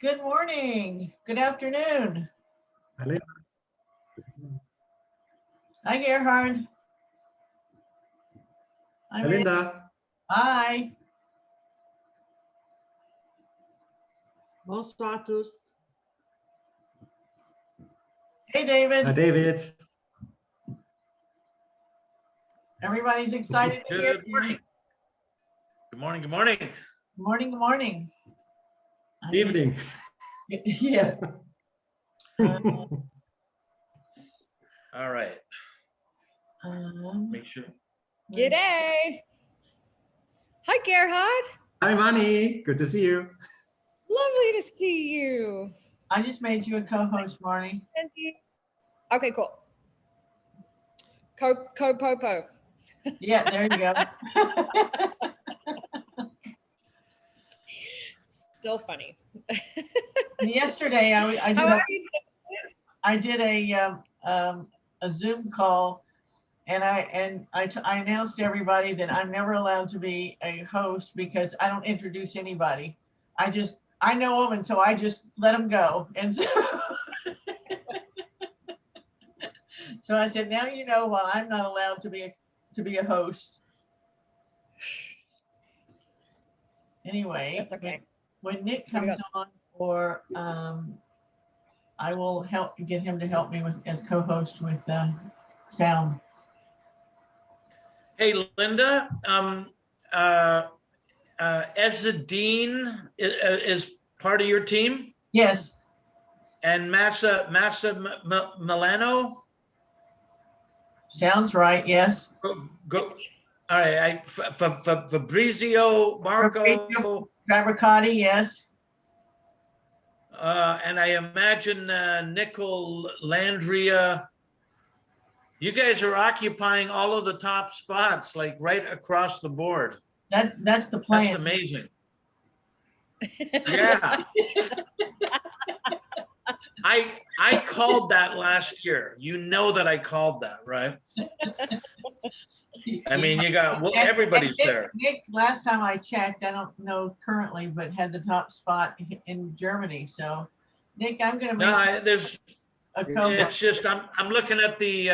Good morning. Good afternoon. Hello. Hi, Gerhard. Hi, Mary. Linda. Hi. Bonsoir à tous. Hey, David. Hi, David. Everybody's excited to hear Good you. morning. Good morning. Good morning. Good morning. Good morning. Evening. Yeah. All right. Make sure. G'day. Hi, Gerhard. Hi, Manny. Good to see you. Lovely to see you. I just made you a co-host, Marnie. Okay, cool. Co-popo. Yeah, there you go. Still funny. Yesterday, I did a Zoom call, and I announced to everybody that I'm never allowed to be a host because I don't introduce anybody. I know them, and so I just let them go. And so, so I said, now you know why I'm not allowed to be a host. Anyway, That's okay. when Nick comes on, or I will get him to help me with as co-host with sound. Hey, Linda. Dean is part of your team, Yes. and Massa Milano. Sounds right. Yes. Go. All right. Fabrizio Marco. Fabricati. Yes. And I imagine Nicole Landria. You guys are occupying all of the top spots, like right across the board. That's the plan. That's amazing. Yeah. I called that last year. You know that I called that, right? I mean, you got everybody's there. Nick, last time I checked, I don't know currently, but had the top spot in Germany. So, Nick, I'm going to make there's. a co-host. It's just I'm looking at the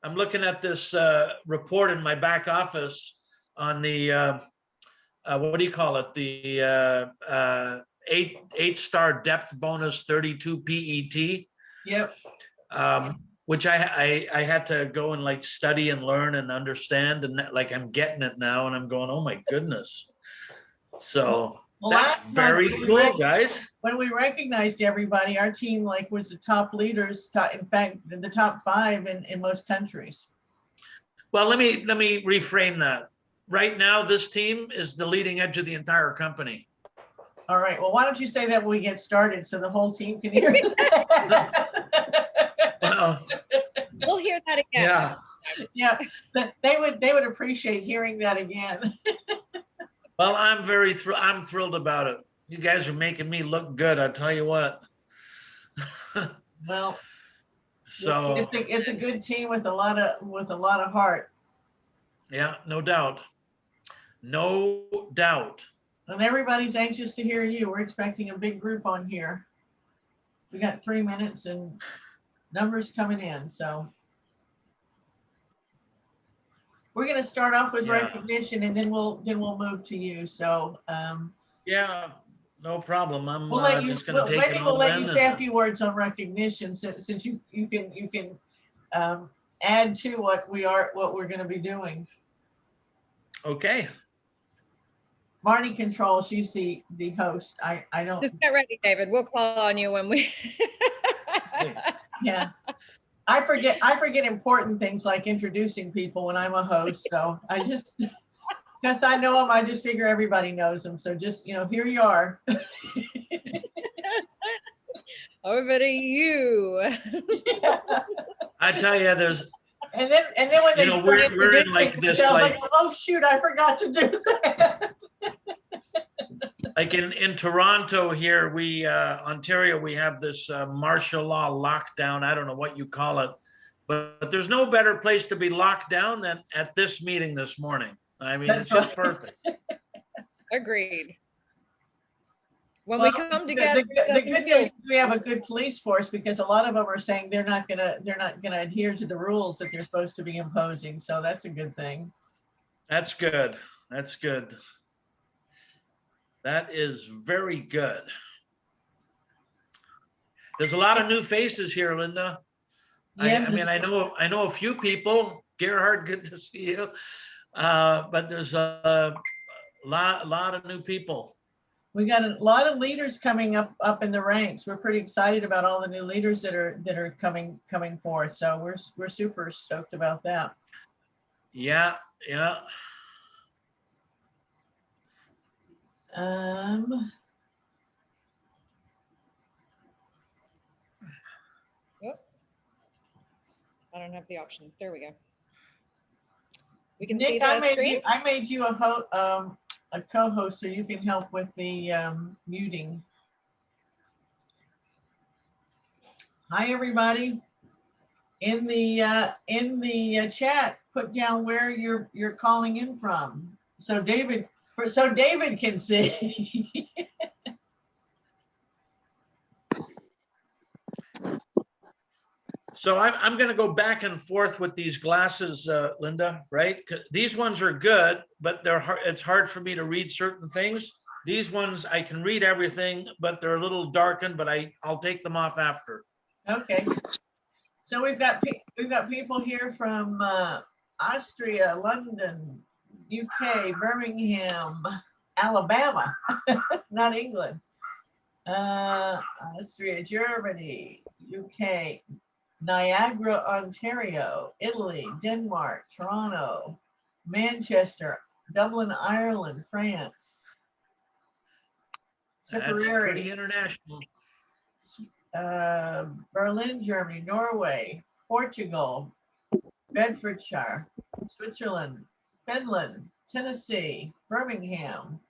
I'm looking at this report in my back office on the what do you call it? The 8-star depth bonus 32 PET. Yep. Which I had to go and like study and learn and understand, and like I'm getting it now, and I'm going, oh my goodness. So that's very cool, guys. When we recognized everybody, our team was the top leaders, in fact, the top 5 in most countries. Well, let me reframe that. Right now, this team is the leading edge of the entire company. All right. Well, why don't you say that when we get started so the whole team can hear? Well, We'll hear that again. yeah. Yeah, they would appreciate hearing that again. Well, I'm thrilled about it. You guys are making me look good. I tell you what. Well, so it's a good team with a lot of heart. Yeah, no doubt. No doubt. And everybody's anxious to hear you. We're expecting a big group on here. We got 3 minutes and numbers coming in. So we're going to start off with recognition, and then we'll move to you. So yeah, no problem. I'm we'll let you, just going to take maybe it we'll all let in you say a few words on recognition, since you can add to what we're going to be doing. Okay. Marnie controls. She's the host. I don't. Just get ready, David. We'll call on you when we. Yeah. I forget important things like introducing people when I'm a host. So I just, because I know them, I just figure everybody knows them. So just, here you are. Over to you. Yeah. I tell you, there's. And then when they start we're in like this, like, oh shoot, I forgot to do that. Like in Toronto here, Ontario, we have this martial law lockdown. I don't know what you call it, but there's no better place to be locked down than at this meeting this morning. I mean, it's just perfect. Agreed. When Well, we come together, it the doesn't good feel news is we have a good police force because a lot of them are saying they're not gonna adhere to the rules that they're supposed to be imposing. So that's a good thing. That's good. That's good. That is very good. There's a lot of new faces here, Linda. Yeah, I mean, I know a few people. Gerhard, good to see you. But there's a lot of new people. we got a lot of leaders coming up in the ranks. We're pretty excited about all the new leaders that are coming forth. So we're super stoked about that. Yeah, yeah. Yep. I don't have the option. There we go. We can Nick, see the screen. I made you a co-host so you can help with the muting. Hi, everybody. In the chat, put down where you're calling in from, so David can see. So I'm going to go back and forth with these glasses, Linda, right? These ones are good, but it's hard for me to read certain things. These ones, I can read everything, but they're a little darkened, but I'll take them off after. Okay. So we've got people here from Austria, London, UK, Birmingham, Alabama, not England, Austria, Germany, UK, Niagara, Ontario, Italy, Denmark, Toronto, Manchester, Dublin, Ireland, France. That's Tipperary, pretty international. Berlin, Germany, Norway, Portugal, Bedfordshire, Switzerland, Finland, Tennessee, Birmingham,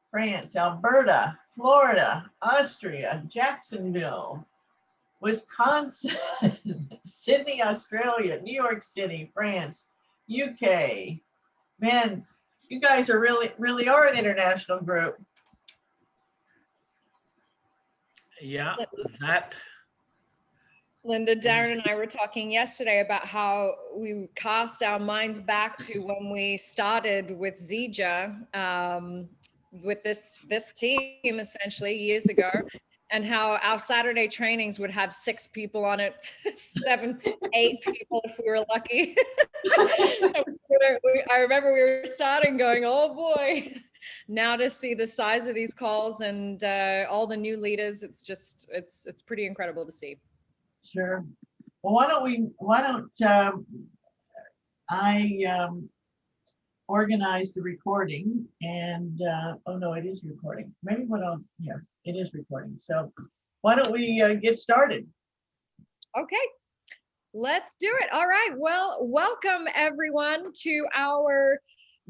France, Alberta, Florida, Austria, Jacksonville, Wisconsin, Sydney, Australia, New York City, France, UK. Man, you guys are really are an international group. Yeah, that. Linda, Darren and I were talking yesterday about how we cast our minds back to when we started with Zija, with this team essentially years ago, and how our Saturday trainings would have 6 people on it, 7, 8 people if we were lucky. I remember we were starting going, oh boy. Now to see the size of these calls and all the new leaders, it's pretty incredible to see. Sure. Well, why don't I organize the recording and oh no, it is recording. Maybe it is recording. So why don't we get started? Okay, let's do it. All right. Well, welcome everyone to our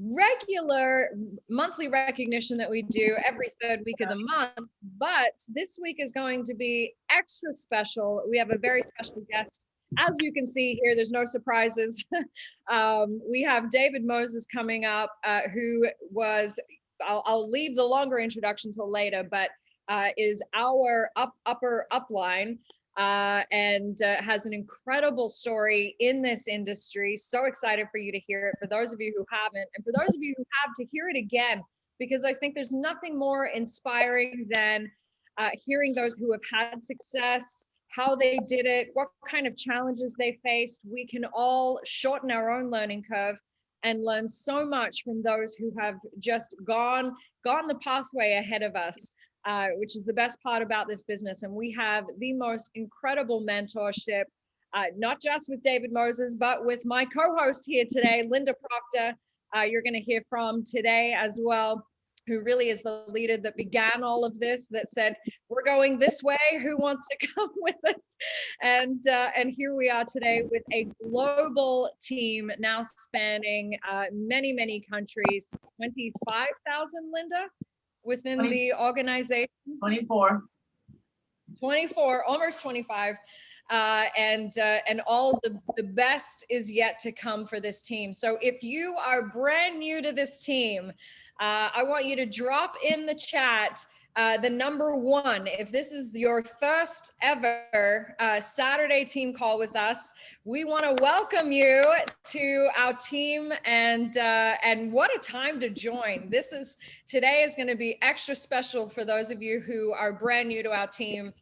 regular monthly recognition that we do every 3rd week of the month, but this week is going to be extra special. We have a very special guest. As you can see here, there's no surprises. We have David Moses coming up, who was, I'll leave the longer introduction till later, but is our upper upline. And has an incredible story in this industry. So excited for you to hear it, for those of you who haven't, and for those of you who have, to hear it again, because I think there's nothing more inspiring than hearing those who have had success, how they did it, what kind of challenges they faced. We can all shorten our own learning curve and learn so much from those who have just gone the pathway ahead of us. Which is the best part about this business. And we have the most incredible mentorship, not just with David Moses, but with my co-host here today, Linda Proctor, you're going to hear from today as well, who really is the leader that began all of this, that said, we're going this way, who wants to come with us? And here we are today with a global team now spanning many, many countries, 25,000, Linda? Within the organization, 24, almost 25, and all the best is yet to come for this team. So if you are brand new to this team, I want you to drop in the chat the number one. If this is your first ever Saturday team call with us, we want to welcome you to our team, and what a time to join. Today is going to be extra special for those of you who are brand new to our team.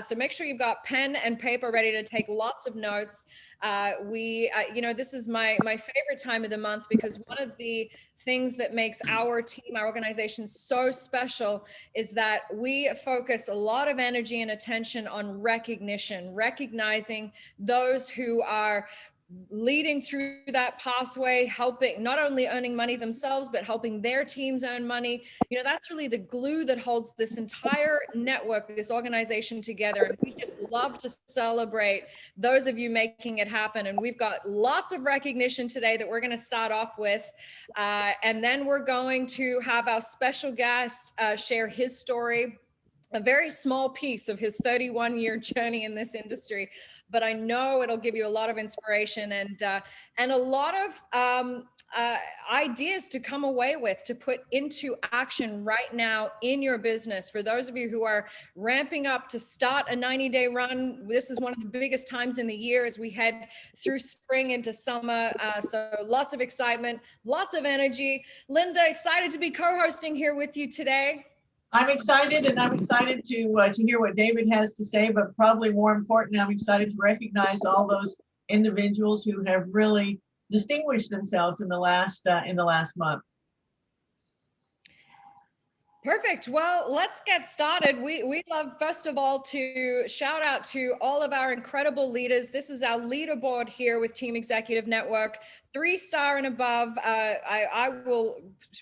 So make sure you've got pen and paper ready to take lots of notes. This is my favorite time of the month, because one of the things that makes our team, our organization so special is that we focus a lot of energy and attention on recognition, recognizing those who are leading through that pathway, helping, not only earning money themselves, but helping their teams earn money. That's really the glue that holds this entire network, this organization together. And we just love to celebrate those of you making it happen. And we've got lots of recognition today that we're going to start off with. And then we're going to have our special guest share his story, a very small piece of his 31-year journey in this industry, but I know it'll give you a lot of inspiration and a lot of ideas to come away with, to put into action right now in your business. For those of you who are ramping up to start a 90-day run, this is one of the biggest times in the year as we head through spring into summer. So lots of excitement, lots of energy. Linda, excited to be co-hosting here with you today. I'm excited, and I'm excited to hear what David has to say, but probably more important, I'm excited to recognize all those individuals who have really distinguished themselves in the last month. Perfect. Well, let's get started. We love, first of all, to shout out to all of our incredible leaders. This is our leaderboard here with Team Executive Network, 3-star and above. I will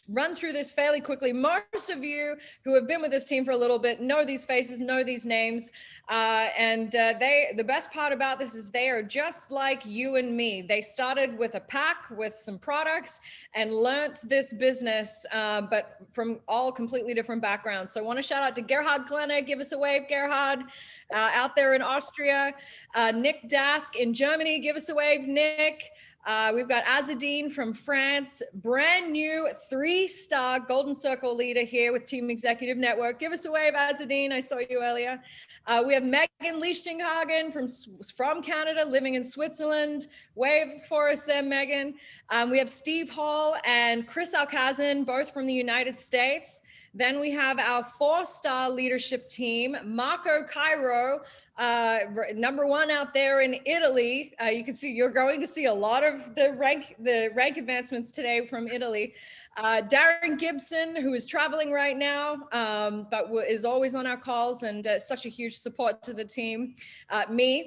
run through this fairly quickly. Most of you who have been with this team for a little bit know these faces, know these names. The best part about this is they are just like you and me. They started with a pack with some products and learnt this business, but from all completely different backgrounds. So I want to shout out to Gerhard Klenner. Give us a wave, Gerhard, out there in Austria. Nick Dask in Germany. Give us a wave, Nick. We've got Azadine from France, brand new 3-star Golden Circle leader here with Team Executive Network. Give us a wave, Azadine. I saw you earlier. We have Megan Lichtenhagen from Canada, living in Switzerland. Wave for us there, Megan. We have Steve Hall and Chris Alcazan, both from the United States. Then we have our 4-star leadership team, Marco Cairo, number 1 out there in Italy. You can see, you're going to see a lot of the rank advancements today from Italy. Darren Gibson, who is traveling right now, but is always on our calls and such a huge support to the team.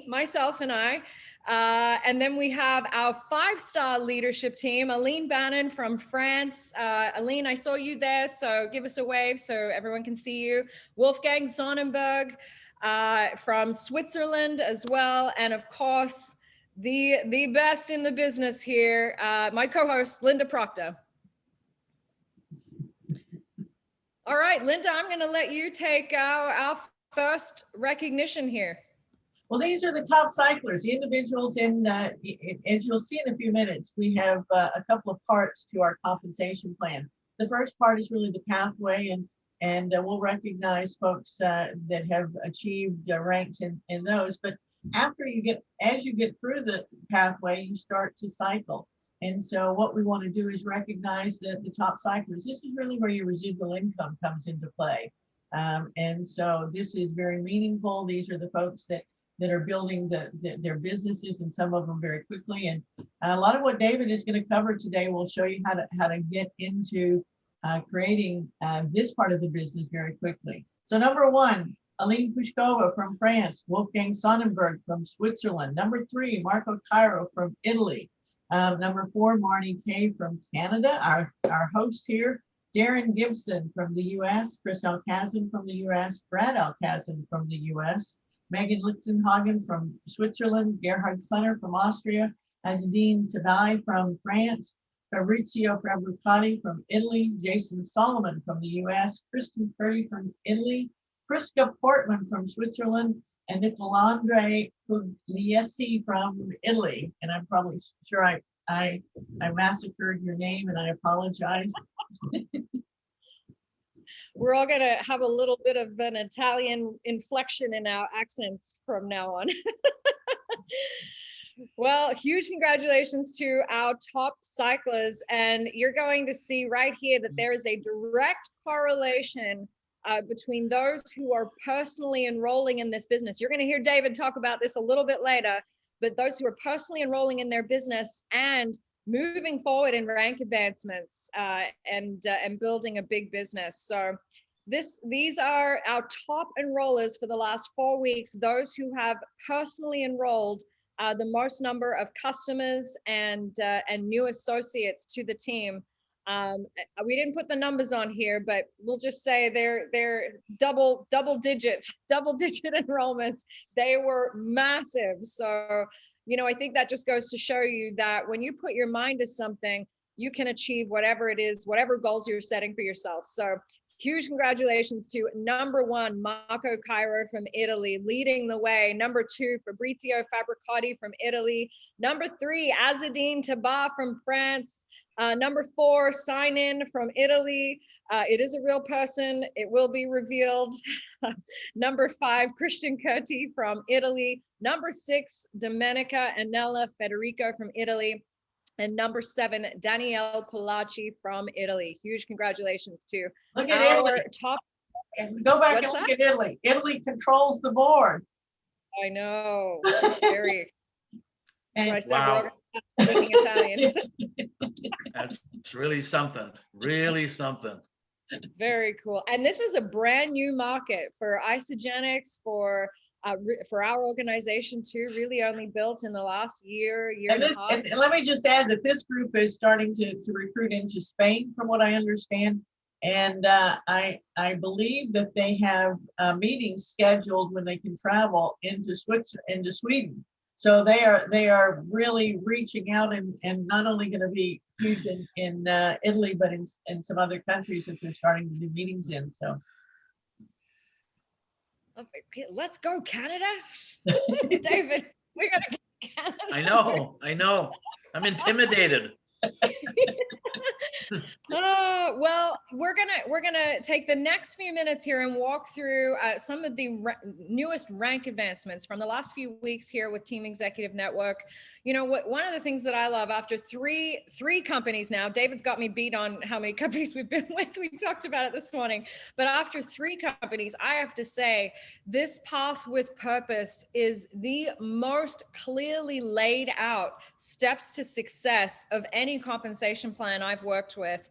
Myself and I. And then we have our 5-star leadership team, Aline Bannon from France. Aline, I saw you there, so give us a wave so everyone can see you. Wolfgang Sonnenberg from Switzerland as well. And of course, the best in the business here, my co-host, Linda Proctor. All right, Linda, I'm gonna let you take our first recognition here. Well, these are the top cyclers, the individuals as you'll see in a few minutes, we have a couple of parts to our compensation plan. The first part is really the pathway, and we'll recognize folks that have achieved ranks in those. But as you get through the pathway, you start to cycle. And so what we want to do is recognize the top cyclers. This is really where your residual income comes into play. And so this is very meaningful. These are the folks that are building their businesses, and some of them very quickly. And a lot of what David is going to cover today will show you how to get into creating this part of the business very quickly. So number 1, Aline Pushkova from France, Wolfgang Sonnenberg from Switzerland. Number 3, Marco Cairo from Italy. Number 4, Marnie Kay from Canada, our host here. Darren Gibson from the US, Chris Alcazan from the US, Brad Alcazan from the US, Megan Lichtenhagen from Switzerland, Gerhard Klenner from Austria, Azadine Tabai from France, Fabrizio Fabrucati from Italy, Jason Solomon from the US, Kristen Curry from Italy, Priska Portman from Switzerland, and Nicolandre Pugliese from Italy. And I'm probably sure I massacred your name, and I apologize. we're all gonna have a little bit of an Italian inflection in our accents from now on. Well, huge congratulations to our top cyclists. And you're going to see right here that there is a direct correlation between those who are personally enrolling in this business. You're going to hear David talk about this a little bit later, but those who are personally enrolling in their business and moving forward in rank advancements and building a big business. So these are our top enrollers for the last 4 weeks, those who have personally enrolled the most number of customers and new associates to the team. We didn't put the numbers on here, but we'll just say they're double digit enrollments. They were massive. So, you know, I think that just goes to show you that when you put your mind to something, you can achieve whatever it is, whatever goals you're setting for yourself. So huge congratulations to number 1, Marco Cairo from Italy, leading the way. Number 2, Fabrizio Fabricotti from Italy. Number 3, Azadine Tabar from France. Number 4, Sign In from Italy. It is a real person. It will be revealed. Number 5, Christian Curti from Italy. Number 6, Domenica Anella Federico from Italy. And number 7, Danielle Polacci from Italy. Huge congratulations to Look at Italy. top. Go back What's and look that? at Italy. Italy controls the board. I know. Very. That's what I said. Wow. We're all speaking Italian. That's really something, really something. Very cool. And this is a brand new market for Isogenics, for our organization too, really only built in the last year and a half. And let me just add that this group is starting to recruit into Spain, from what I understand. And I believe that they have meetings scheduled when they can travel into Sweden. So they are really reaching out and not only going to be huge in Italy, but in some other countries that they're starting to do meetings in. So. Okay, let's go, Canada. David, we gotta get Canada. I know. I'm intimidated. Well, we're gonna take the next few minutes here and walk through some of the newest rank advancements from the last few weeks here with Team Executive Network. You know what? One of the things that I love after three companies now, David's got me beat on how many companies we've been with. We talked about it this morning, but after 3 companies, I have to say this path with purpose is the most clearly laid out steps to success of any compensation plan I've worked with.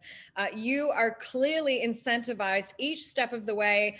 You are clearly incentivized each step of the way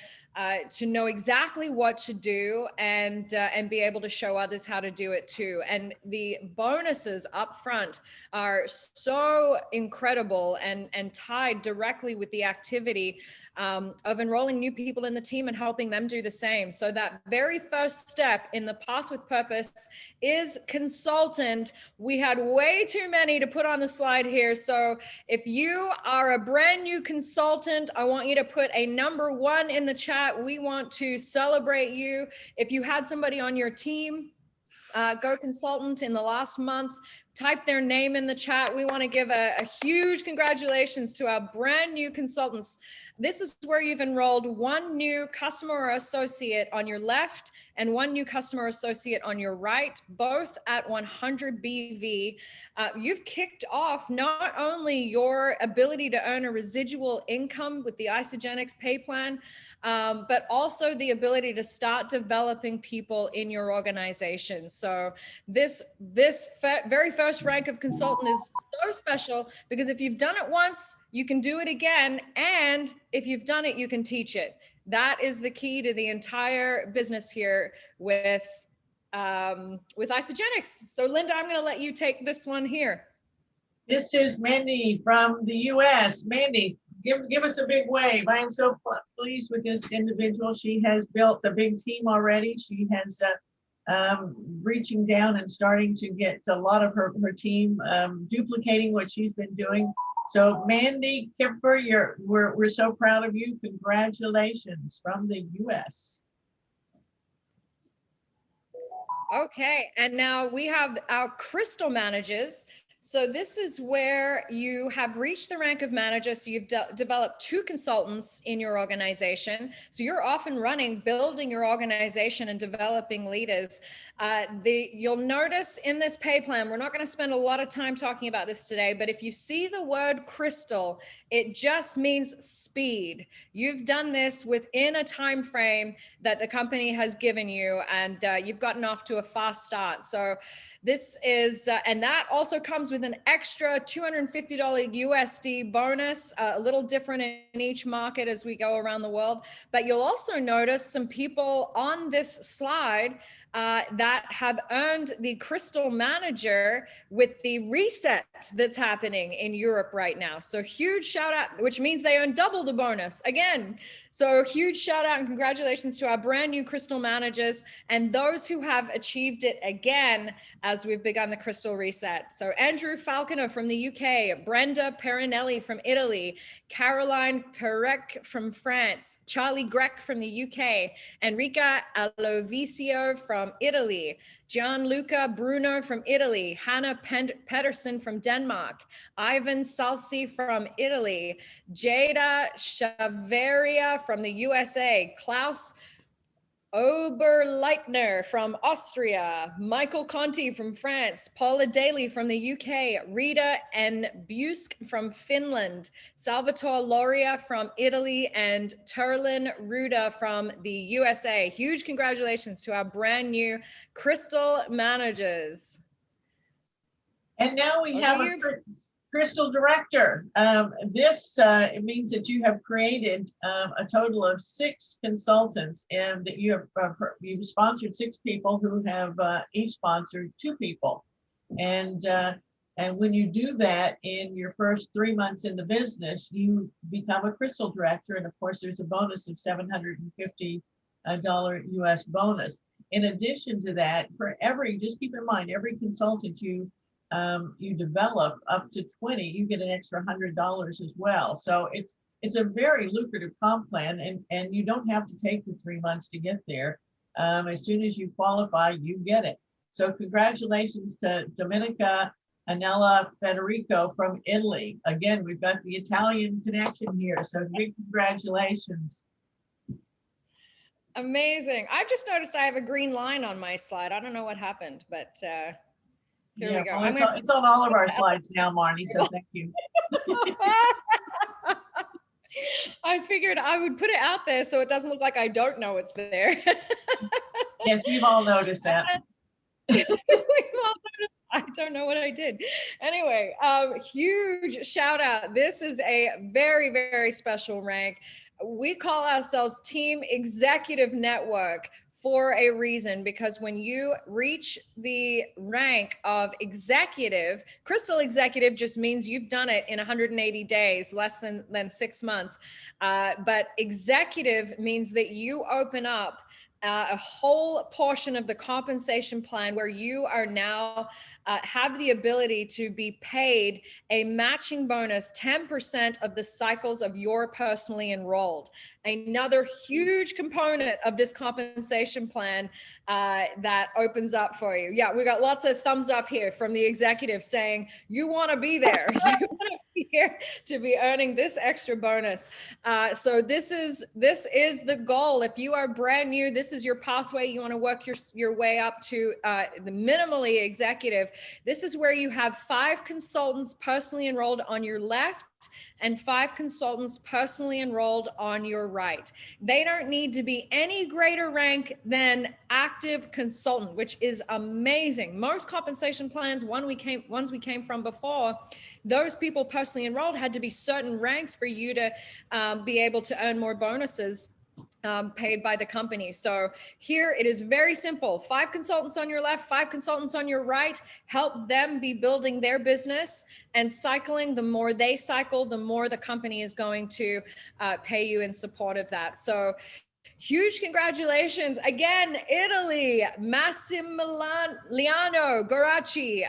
to know exactly what to do and be able to show others how to do it too. And the bonuses up front are so incredible and tied directly with the activity of enrolling new people in the team and helping them do the same. So that very first step in the path with purpose is consultant. We had way too many to put on the slide here. So if you are a brand new consultant, I want you to put a number 1 in the chat. We want to celebrate you. If you had somebody on your team, go consultant in the last month, type their name in the chat. We want to give a huge congratulations to our brand new consultants. This is where you've enrolled 1 new customer or associate on your left and 1 new customer or associate on your right, both at 100 BV. You've kicked off not only your ability to earn a residual income with the Isogenics pay plan, but also the ability to start developing people in your organization. So this very first rank of consultant is so special because if you've done it once, you can do it again. And if you've done it, you can teach it. That is the key to the entire business here with Isogenics. So Linda, I'm going to let you take this one here. This is Mandy from the US. Mandy, give us a big wave. I am so pleased with this individual. She has built a big team already. She has reaching down and starting to get a lot of her team duplicating what she's been doing. So Mandy Kipper, we're so proud of you. Congratulations from the US. Okay, and now we have our crystal managers So this is where you have reached the rank of manager. So you've developed 2 consultants in your organization. So you're off and running, building your organization and developing leaders. You'll notice in this pay plan, we're not going to spend a lot of time talking about this today, but if you see the word crystal, it just means speed. You've done this within a time frame that the company has given you, and you've gotten off to a fast start. So this is, and that also comes with an extra $250 USD bonus, a little different in each market as we go around the world. But you'll also notice some people on this slide that have earned the Crystal Manager with the reset that's happening in Europe right now. So huge shout out, which means they earn double the bonus again. So huge shout out and congratulations to our brand new Crystal Managers and those who have achieved it again as we've begun the Crystal Reset. So Andrew Falconer from the UK, Brenda Perinelli from Italy, Caroline Perec from France, Charlie Grech from the UK, Enrica Alovisio from Italy, Gianluca Bruno from Italy, Hannah Pedersen from Denmark, Ivan Salsi from Italy, Jada Chaveria from the USA, Klaus Oberleitner from Austria, Michael Conti from France, Paula Daly from the UK, Rita and Busk from Finland, Salvatore Loria from Italy, and Terlin Ruda from the USA. Huge congratulations to our brand new Crystal Managers. And now we have a Crystal Director. It means that you have created a total of 6 consultants, and that you've sponsored 6 people who have each sponsored 2 people. And when you do that in your first 3 months in the business, you become a Crystal Director. And of course, there's a bonus of $750 US bonus. In addition to that, just keep in mind, every consultant you develop up to 20, you get an extra $100 as well. So it's a very lucrative comp plan, and you don't have to take the 3 months to get there. As soon as you qualify, you get it. So congratulations to Domenica Anella Federico from Italy. Again, we've got the Italian connection here, so big congratulations. Amazing. I just noticed I have a green line on my slide. I don't know what happened, but here we go. Well, it's on all of our slides now, Marnie, so thank you. I figured I would put it out there so it doesn't look like I don't know it's there. Yes, we've all noticed that. We've all noticed. I don't know what I did. Anyway, huge shout out. This is a very, very special rank. We call ourselves Team Executive Network for a reason, because when you reach the rank of executive, Crystal Executive just means you've done it in 180 days, less than 6 months. But executive means that you open up a whole portion of the compensation plan where you are now have the ability to be paid a matching bonus, 10% of the cycles of your personally enrolled. Another huge component of this compensation plan that opens up for you. Yeah, we got lots of thumbs up here from the executive saying, you want to be there. You want to be here to be earning this extra bonus. So this is the goal. If you are brand new, this is your pathway. You want to work your way up to the minimally executive. This is where you have 5 consultants personally enrolled on your left and 5 consultants personally enrolled on your right. They don't need to be any greater rank than active consultant, which is amazing. Most compensation plans, ones we came from before, those people personally enrolled had to be certain ranks for you to be able to earn more bonuses paid by the company. So here it is very simple. 5 consultants on your left, 5 consultants on your right. Help them be building their business and cycling. The more they cycle, the more the company is going to pay you in support of that. So huge congratulations. Again, Italy, Massimiliano Goracci,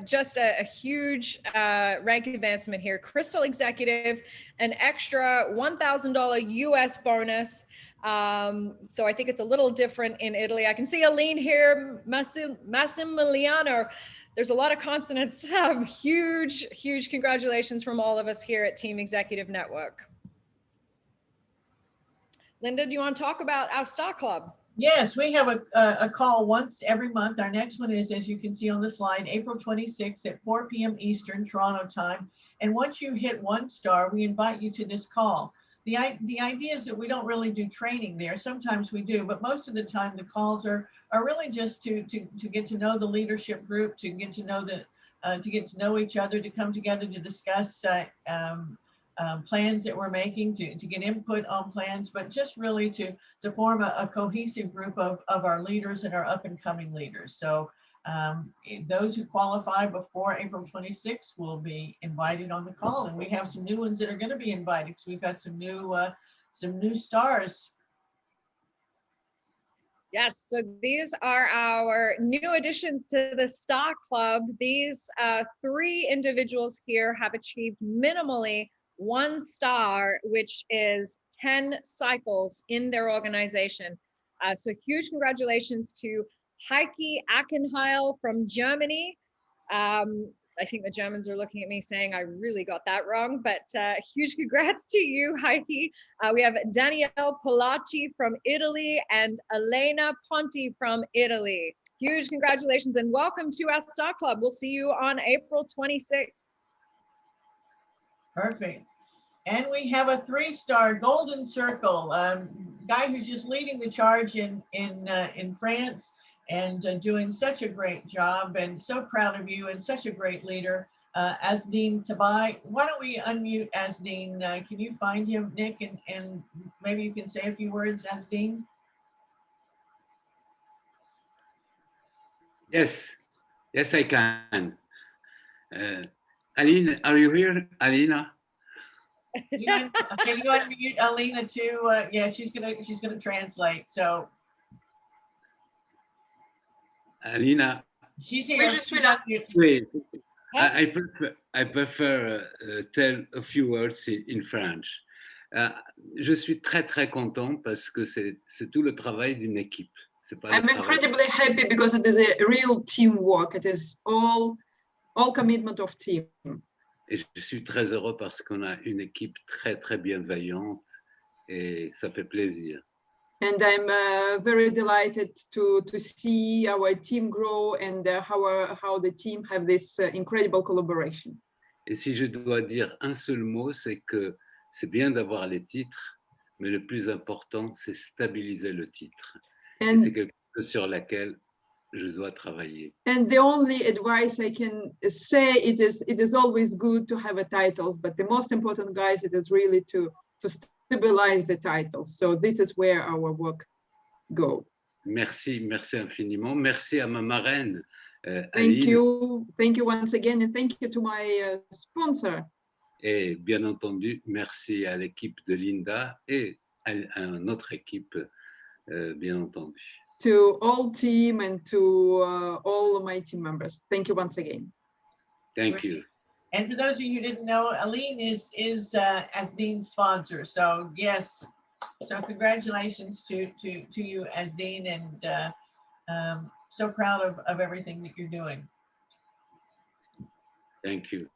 just a huge rank advancement here. Crystal Executive, an extra $1,000 US bonus. So I think it's a little different in Italy. I can see Aline here, Massimiliano. There's a lot of consonants. Huge congratulations from all of us here at Team Executive Network. Linda, do you want to talk about our Star Club? Yes, we have a call once every month. Our next one is, as you can see on the slide, April 26th at 4 p.m. Eastern, Toronto time. And once you hit 1 star, we invite you to this call. The idea is that we don't really do training there. Sometimes we do, but most of the time the calls are really just to get to know the leadership group, to get to know each other, to come together to discuss plans that we're making, to get input on plans, but just really to form a cohesive group of our leaders and our up and coming leaders. So those who qualify before April 26th will be invited on the call, and we have some new ones that are going to be invited because we've got some new stars. Yes, so these are our new additions to the Star Club. These 3 individuals here have achieved minimally 1 star, which is 10 cycles in their organization. So huge congratulations to Heike Ackenheil from Germany. I think the Germans are looking at me saying I really got that wrong, but huge congrats to you, Heike. We have Danielle Polacci from Italy and Elena Ponti from Italy. Huge congratulations and welcome to our Star Club. We'll see you on April 26th. Perfect. And we have a 3-star Golden Circle, guy who's just leading the charge in France and doing such a great job, and so proud of you and such a great leader, Asdeen Tabai. Why don't we unmute Asdeen? Can you find him, Nick, and maybe you can say a few words, Asdeen? Yes, I can. Aline, are you here, Alina? Can you unmute Alina too? Yeah, she's gonna translate. So, Alina. She's here. Oui, je suis là. Oui. I prefer tell a few words in French. Je suis très content parce que c'est tout le travail d'une équipe. I'm incredibly happy because it is a real teamwork. It is all commitment of team. Et je suis très heureux parce qu'on a une équipe très bienveillante et ça fait plaisir. And I'm very delighted to see our team grow and how the team have this incredible collaboration. Et si je dois dire un seul mot, c'est que c'est bien d'avoir les titres, mais le plus important, c'est stabiliser le titre. Et c'est quelque chose sur laquelle je dois travailler. And the only advice I can say it is always good to have a titles, but the most important, guys, it is really to stabilize the titles. So this is where our work go. Merci infiniment. Merci à ma marraine. Thank you once again, and thank you to my sponsor. Et bien entendu, merci à l'équipe de Linda et à notre équipe, bien entendu. To all team and to all of my team members. Thank you once again. Thank you. And for those of you who didn't know, Aline is Asdeen's sponsor. So yes, so congratulations to you, Asdeen, and so proud of everything that you're doing. Thank you.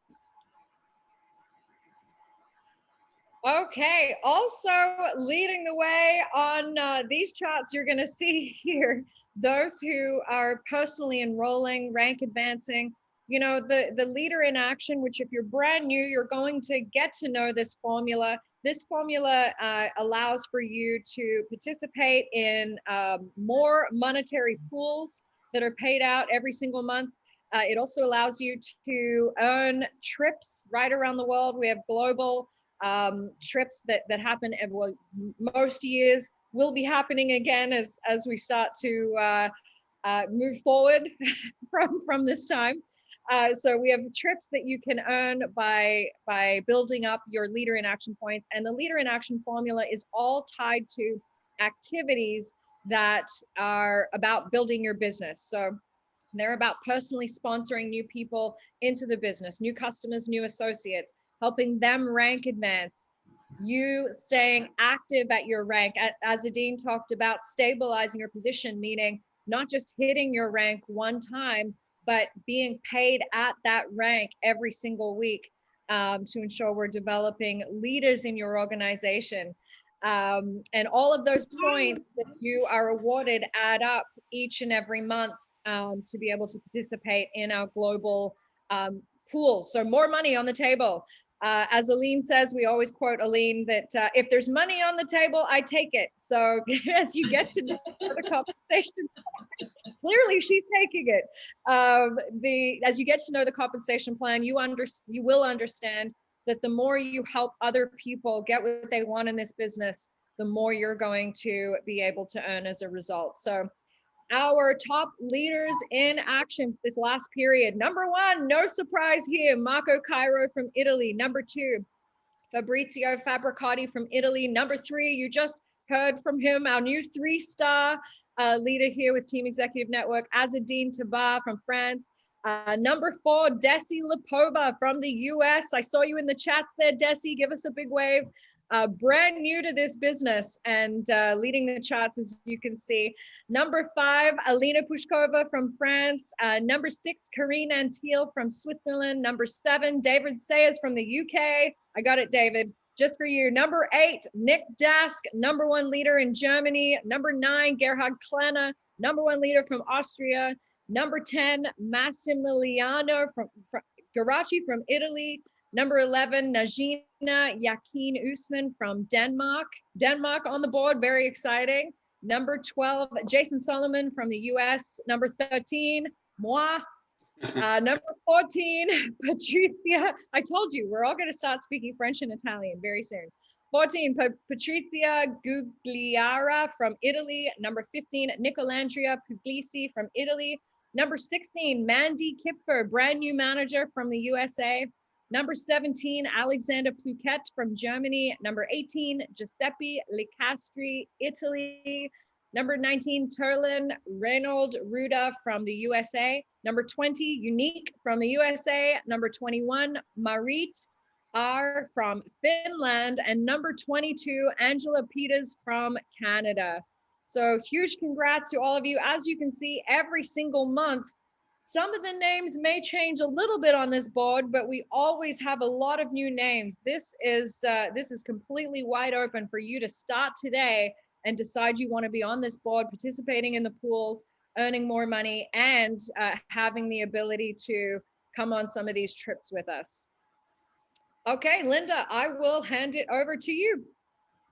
Okay, also leading the way on these charts, you're going to see here those who are personally enrolling, rank advancing, you know, the leader in action, which if you're brand new, you're going to get to know this formula. This formula allows for you to participate in more monetary pools that are paid out every single month. It also allows you to earn trips right around the world. We have global trips that happen most years, will be happening again as we start to move forward from this time. So we have trips that you can earn by building up your leader in action points, and the leader in action formula is all tied to activities that are about building your business. So they're about personally sponsoring new people into the business, new customers, new associates, helping them rank advance, you staying active at your rank. As Adine talked about, stabilizing your position, meaning not just hitting your rank one time, but being paid at that rank every single week, to ensure we're developing leaders in your organization. And all of those points that you are awarded add up each and every month, to be able to participate in our global pools. So more money on the table. As Aline says, we always quote Aline that if there's money on the table, I take it. So as you get to know the compensation, clearly she's taking it. As you get to know the compensation plan, you will understand that the more you help other people get what they want in this business, the more you're going to be able to earn as a result. So our top leaders in action this last period. Number 1, no surprise here, Marco Cairo from Italy. Number 2, Fabrizio Fabricati from Italy. Number 3, you just heard from him, our new 3-star leader here with Team Executive Network, Azadine Tabar from France. Number 4, Desi Lipova from the US. I saw you in the chats there, Desi. Give us a big wave. Brand new to this business and leading the charts, as you can see. Number 5, Alina Pushkova from France. Number 6, Karine Antil from Switzerland. Number 7, David Sayers from the UK. I got it, David, just for you. Number 8, Nick Dask, number 1 leader in Germany. Number 9, Gerhard Klenner, number 1 leader from Austria. Number 10, Massimiliano from Garachi from Italy. Number 11, Najina Yakin Usman from Denmark. Denmark on the board, very exciting. Number 12, Jason Solomon from the US. Number 13, moi. Number 14, Patrizia. I told you, we're all going to start speaking French and Italian very soon. 14, Patrizia Gugliara from Italy. Number 15, Nicolandria Puglisi from Italy. Number 16, Mandy Kipfer, brand new manager from the USA. Number 17, Alexander Pluquet from Germany. Number 18, Giuseppe Licastri, Italy. Number 19, Turlin Reynold Ruda from the USA. Number 20, Unique from the USA. Number 21, Marit R from Finland. And number 22, Angela Peters from Canada. So huge congrats to all of you. As you can see, every single month, some of the names may change a little bit on this board, but we always have a lot of new names. This is completely wide open for you to start today and decide you want to be on this board, participating in the pools, earning more money, and having the ability to come on some of these trips with us. Okay, Linda, I will hand it over to you.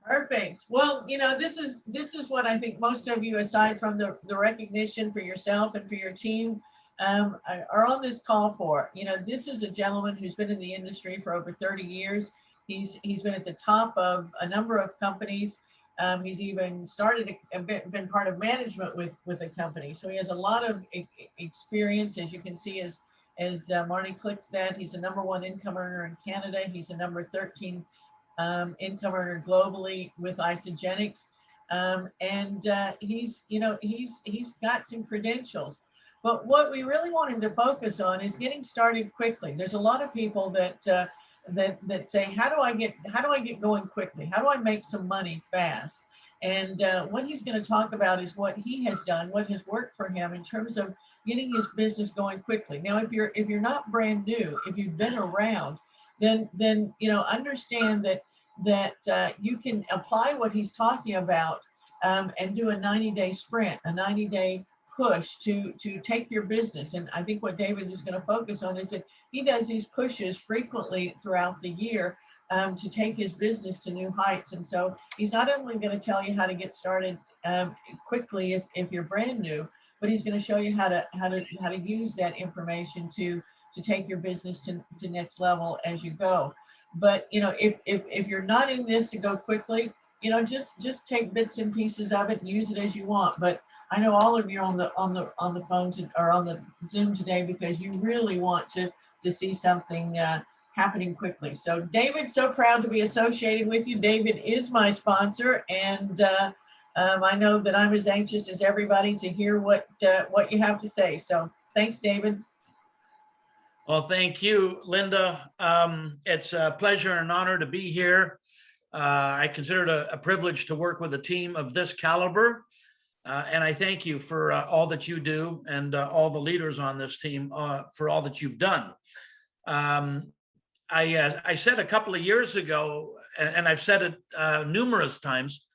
Perfect. Well, you know, this is what I think most of you, aside from the recognition for yourself and for your team, are on this call for. You know, this is a gentleman who's been in the industry for over 30 years. He's been at the top of a number of companies. He's even been part of management with a company. So he has a lot of experience, as you can see, as Marnie clicks that. He's a number 1 income earner in Canada. He's a number 13 income earner globally with Isogenics. He's got some credentials. But what we really want him to focus on is getting started quickly. There's a lot of people that say, how do I get going quickly? How do I make some money fast? And what he's going to talk about is what he has done, what has worked for him in terms of getting his business going quickly. Now, if you're not brand new, if you've been around, then you know, understand that you can apply what he's talking about and do a 90-day sprint, a 90-day push to take your business. And I think what David is going to focus on is that he does these pushes frequently throughout the year to take his business to new heights. And so he's not only going to tell you how to get started quickly if you're brand new, but he's going to show you how to use that information to take your business to next level as you go. But you know, if you're not in this to go quickly, you know, just take bits and pieces of it and use it as you want. But I know all of you are on the phones or on the Zoom today because you really want to see something happening quickly. So David, so proud to be associated with you. David is my sponsor, and I know that I'm as anxious as everybody to hear what you have to say. So thanks, David. Well, thank you, Linda. It's a pleasure and honor to be here. I consider it a privilege to work with a team of this caliber. And I thank you for all that you do, and all the leaders on this team for all that you've done. I said a couple of years ago, and I've said it numerous times,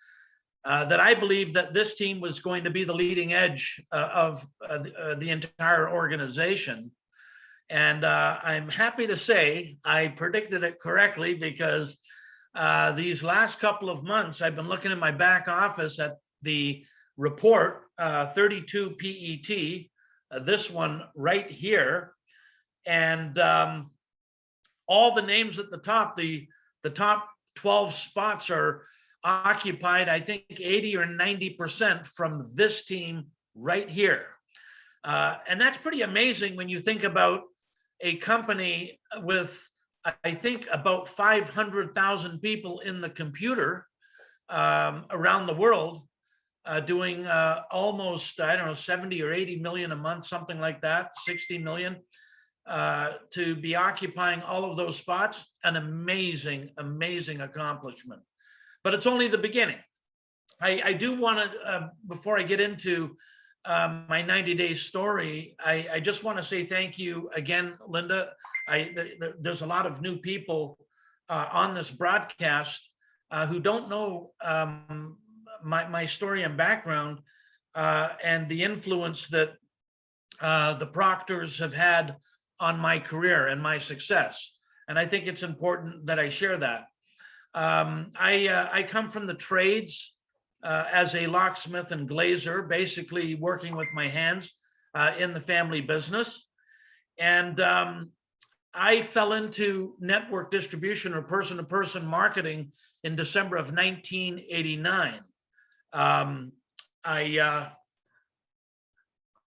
that I believe that this team was going to be the leading edge of the entire organization. And I'm happy to say I predicted it correctly, because these last couple of months, I've been looking in my back office at the report, 32 PET, this one right here. And all the names at the top, the top 12 spots are occupied, I think 80 or 90% from this team right here. And that's pretty amazing when you think about a company with, I think, about 500,000 people in the computer around the world, doing almost, I don't know, 70 or 80 million a month, something like that, 60 million, to be occupying all of those spots. An amazing, amazing accomplishment. But it's only the beginning. I do want to, before I get into my 90-day story, I just want to say thank you again, Linda. There's a lot of new people on this broadcast who don't know my story and background, and the influence that the Proctors have had on my career and my success. And I think it's important that I share that. I come from the trades as a locksmith and glazer, basically working with my hands in the family business. And I fell into network distribution or person-to-person marketing in December of 1989. Let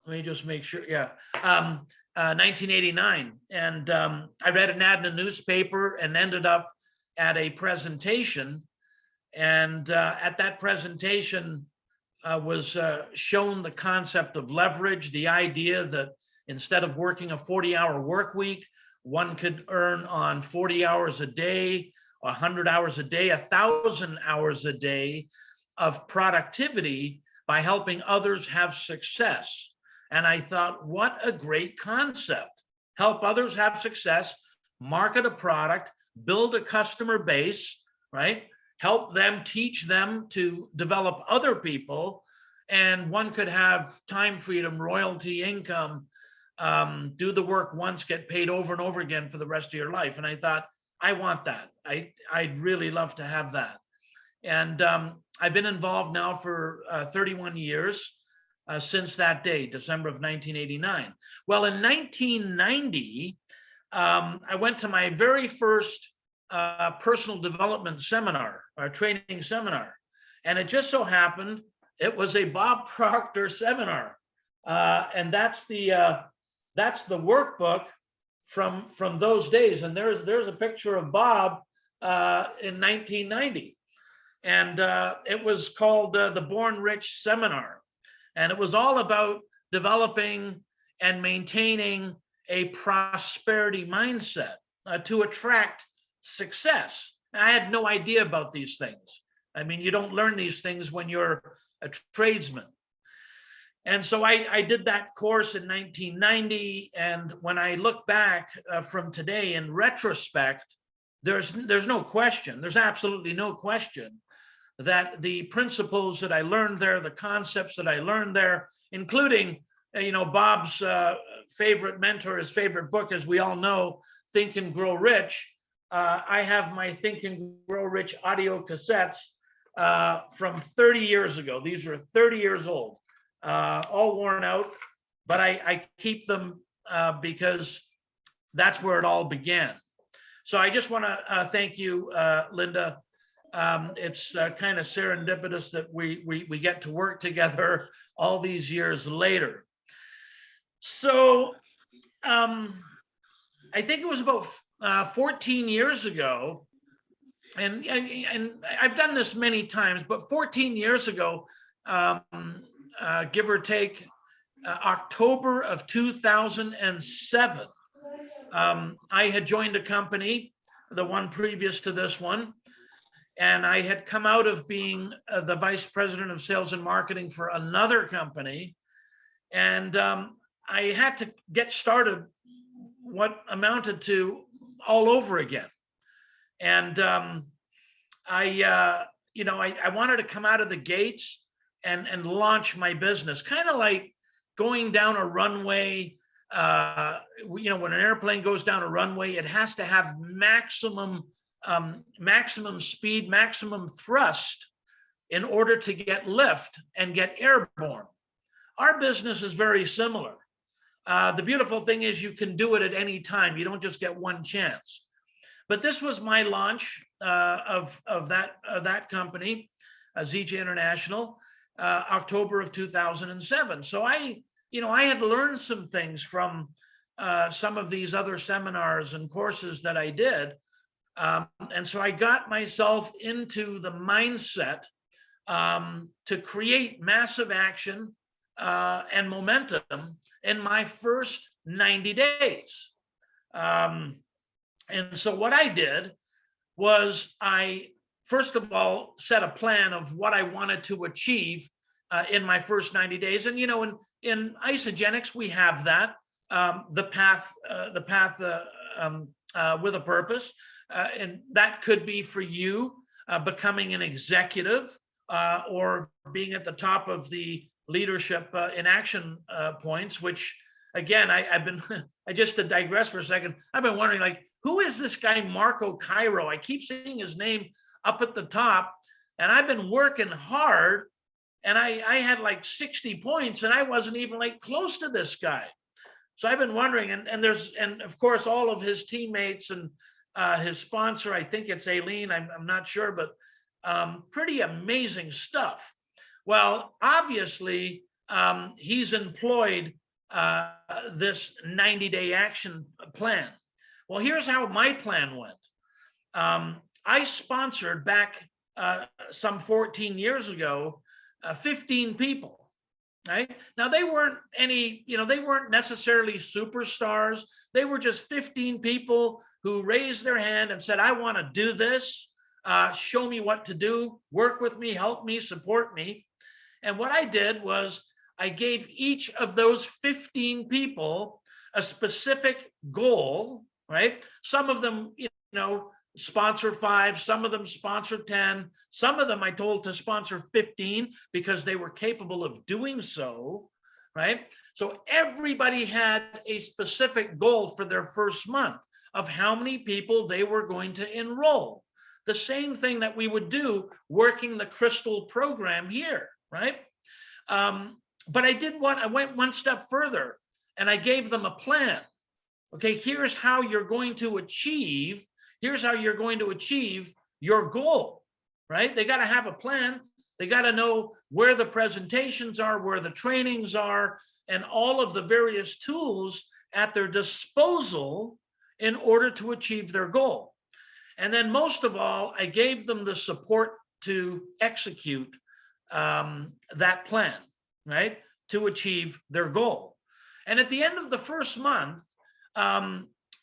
me just make sure, yeah. 1989. And I read an ad in a newspaper and ended up at a presentation. And at that presentation was shown the concept of leverage, the idea that instead of working a 40-hour work week, one could earn on 40 hours a day, 100 hours a day, 1,000 hours a day of productivity by helping others have success. And I thought, what a great concept. Help others have success, market a product, build a customer base, right? Help them, teach them to develop other people. And one could have time freedom, royalty, income, do the work once, get paid over and over again for the rest of your life. And I thought, I want that. I'd really love to have that. And I've been involved now for 31 years since that day, December of 1989. Well, in 1990, I went to my very first personal development seminar, or training seminar. And it just so happened, it was a Bob Proctor seminar. And that's the workbook from those days. And there's a picture of Bob in 1990. And it was called the Born Rich Seminar. And it was all about developing and maintaining a prosperity mindset to attract success. I had no idea about these things. I mean, you don't learn these things when you're a tradesman. And so I did that course in 1990. And when I look back from today in retrospect, there's no question, there's absolutely no question that the principles that I learned there, the concepts that I learned there, including, Bob's favorite mentor, his favorite book, as we all know, Think and Grow Rich. I have my Think and Grow Rich audio cassettes from 30 years ago. These are 30 years old, all worn out, but I keep them because that's where it all began. So I just want to thank you, Linda. It's kind of serendipitous that we get to work together all these years later. So I think it was about 14 years ago, and I've done this many times, but 14 years ago, give or take, October of 2007, I had joined a company, the one previous to this one, And I had come out of being the vice president of sales and marketing for another company. And I had to get started what amounted to all over again. And I wanted to come out of the gates and launch my business, kind of like going down a runway. When an airplane goes down a runway, it has to have maximum speed, maximum thrust in order to get lift and get airborne. Our business is very similar. The beautiful thing is you can do it at any time. You don't just get one chance. But this was my launch of that company, ZJ International, October of 2007. So I had learned some things from some of these other seminars and courses that I did. And so I got myself into the mindset to create massive action and momentum in my first 90 days. And so what I did was I, first of all, set a plan of what I wanted to achieve in my first 90 days. And, in Isogenics, we have that, the path with a purpose. And that could be for you becoming an executive or being at the top of the leadership in action points, which again, I just to digress for a second, I've been wondering, like, who is this guy, Marco Cairo? I keep seeing his name up at the top, and I've been working hard, and I had like 60 points, and I wasn't even like close to this guy. So I've been wondering, and of course, all of his teammates and his sponsor, I think it's Aileen, I'm not sure, but pretty amazing stuff. Well, obviously, he's employed this 90-day action plan. Well, here's how my plan went. I sponsored back some 14 years ago, 15 people, right? Now they weren't they weren't necessarily superstars. They were just 15 people who raised their hand and said, I want to do this, show me what to do, work with me, help me, support me. And what I did was I gave each of those 15 people a specific goal, right? Some of them, sponsor 5, some of them sponsor 10, some of them I told to sponsor 15 because they were capable of doing so, right? So everybody had a specific goal for their first month of how many people they were going to enroll. The same thing that we would do working the Crystal program here, right? But I went one step further and I gave them a plan. Okay, here's how you're going to achieve your goal, right? They got to have a plan. They got to know where the presentations are, where the trainings are, and all of the various tools at their disposal in order to achieve their goal. And then most of all, I gave them the support to execute that plan, right? To achieve their goal. And at the end of the first month,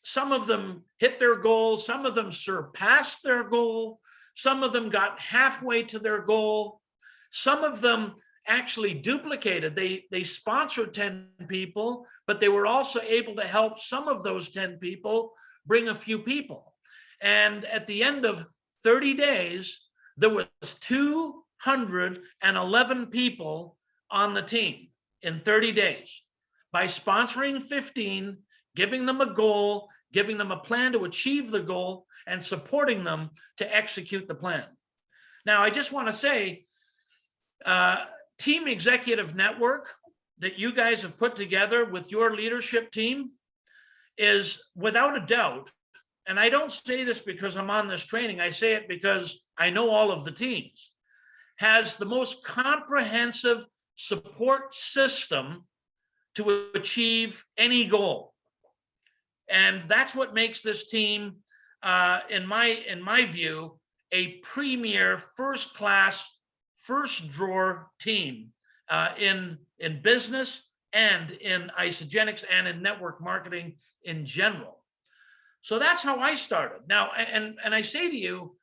some of them hit their goal, some of them surpassed their goal, some of them got halfway to their goal, some of them actually duplicated. They sponsored 10 people, but they were also able to help some of those 10 people bring a few people. And at the end of 30 days, there was 211 people on the team in 30 days. By sponsoring 15, giving them a goal, giving them a plan to achieve the goal, and supporting them to execute the plan. Now, I just want to say, Team Executive Network that you guys have put together with your leadership team is without a doubt, and I don't say this because I'm on this training, I say it because I know all of the teams, has the most comprehensive support system to achieve any goal. And that's what makes this team, in my view, a premier, first-class, first-drawer team in business and in Isogenics and in network marketing in general. So that's how I started. Now, and I say to you,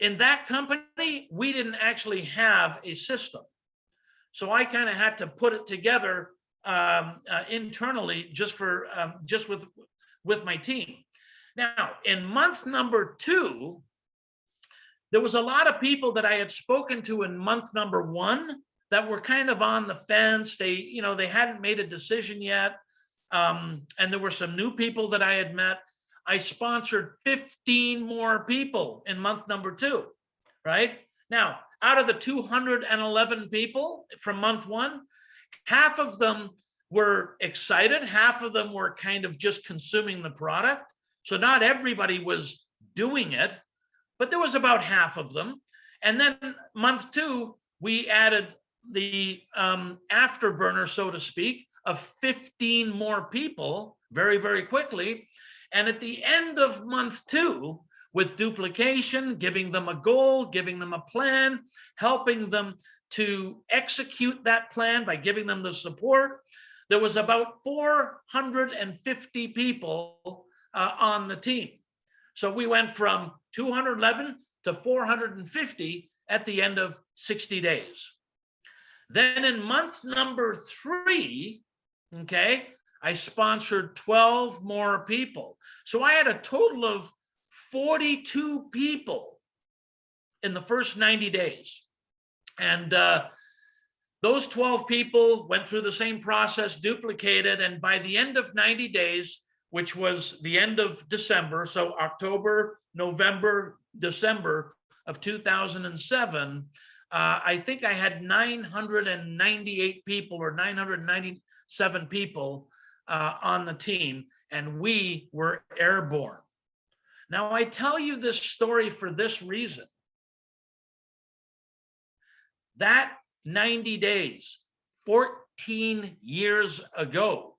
in that company, we didn't actually have a system. So I kind of had to put it together internally just with my team. Now, in month number 2, there was a lot of people that I had spoken to in month number 1 that were kind of on the fence. They hadn't made a decision yet. And there were some new people that I had met. I sponsored 15 more people in month number 2, right? Now, out of the 211 people from month 1, half of them were excited. Half of them were kind of just consuming the product. So not everybody was doing it, but there was about half of them. And then month 2, we added the afterburner, so to speak, of 15 more people very, very quickly. And at the end of month 2, with duplication, giving them a goal, giving them a plan, helping them to execute that plan by giving them the support, there was about 450 people on the team. So we went from 211 to 450 at the end of 60 days. Then in month number 3, okay, I sponsored 12 more people. So I had a total of 42 people in the first 90 days. And those 12 people went through the same process, duplicated, and by the end of 90 days, which was the end of December, so October, November, December of 2007, I think I had 998 people or 997 people on the team, and we were airborne. Now, I tell you this story for this reason. That 90 days, 14 years ago,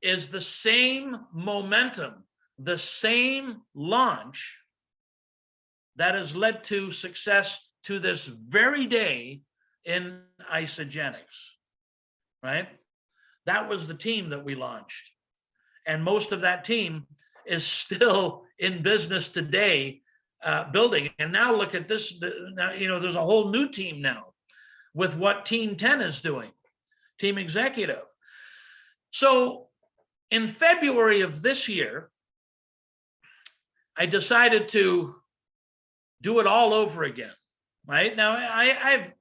is the same momentum, the same launch that has led to success to this very day in Isogenics, right? That was the team that we launched. And most of that team is still in business today, building. And now look at this, now, there's a whole new team now with what Team 10 is doing, Team Executive. So in February of this year, I decided to do it all over again, right? Now, I've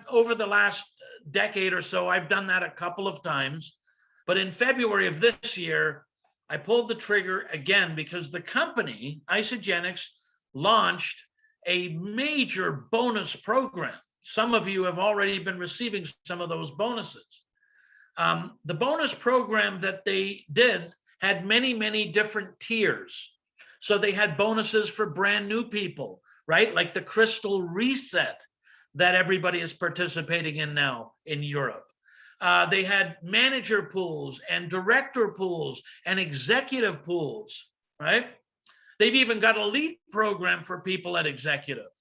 over the last decade or so, I've done that a couple of times. But in February of this year, I pulled the trigger again because the company, Isogenics, launched a major bonus program. Some of you have already been receiving some of those bonuses. The bonus program that they did had many, many different tiers. So they had bonuses for brand new people, right? Like the Crystal Reset that everybody is participating in now in Europe. They had manager pools and director pools and executive pools, right? They've even got a lead program for people at executive.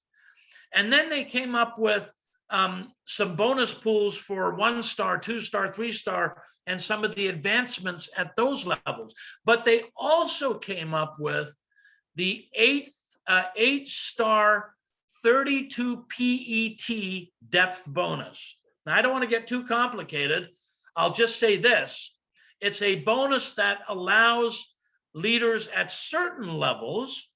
And then they came up with some bonus pools for 1-star, 2-star, 3-star, and some of the advancements at those levels. But they also came up with the 8-star 32 PET depth bonus. Now, I don't want to get too complicated. I'll just say this. It's a bonus that allows leaders at certain levels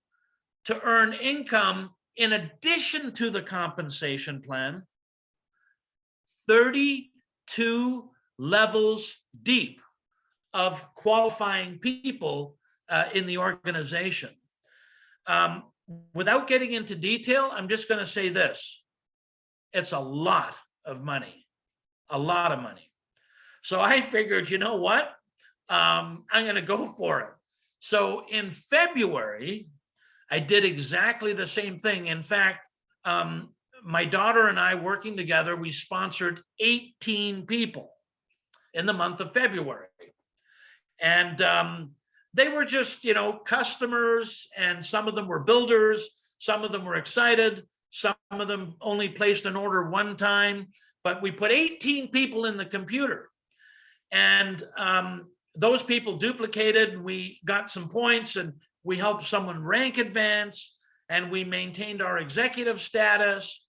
to earn income in addition to the compensation plan, 32 levels deep of qualifying people in the organization. Without getting into detail, I'm just going to say this. It's a lot of money, a lot of money. So I figured, you know what? I'm going to go for it. So in February, I did exactly the same thing. In fact, my daughter and I working together, we sponsored 18 people in the month of February. And they were just, customers, and some of them were builders. Some of them were excited. Some of them only placed an order one time, but we put 18 people in the computer. And those people duplicated, and we got some points, and we helped someone rank advance, and we maintained our executive status.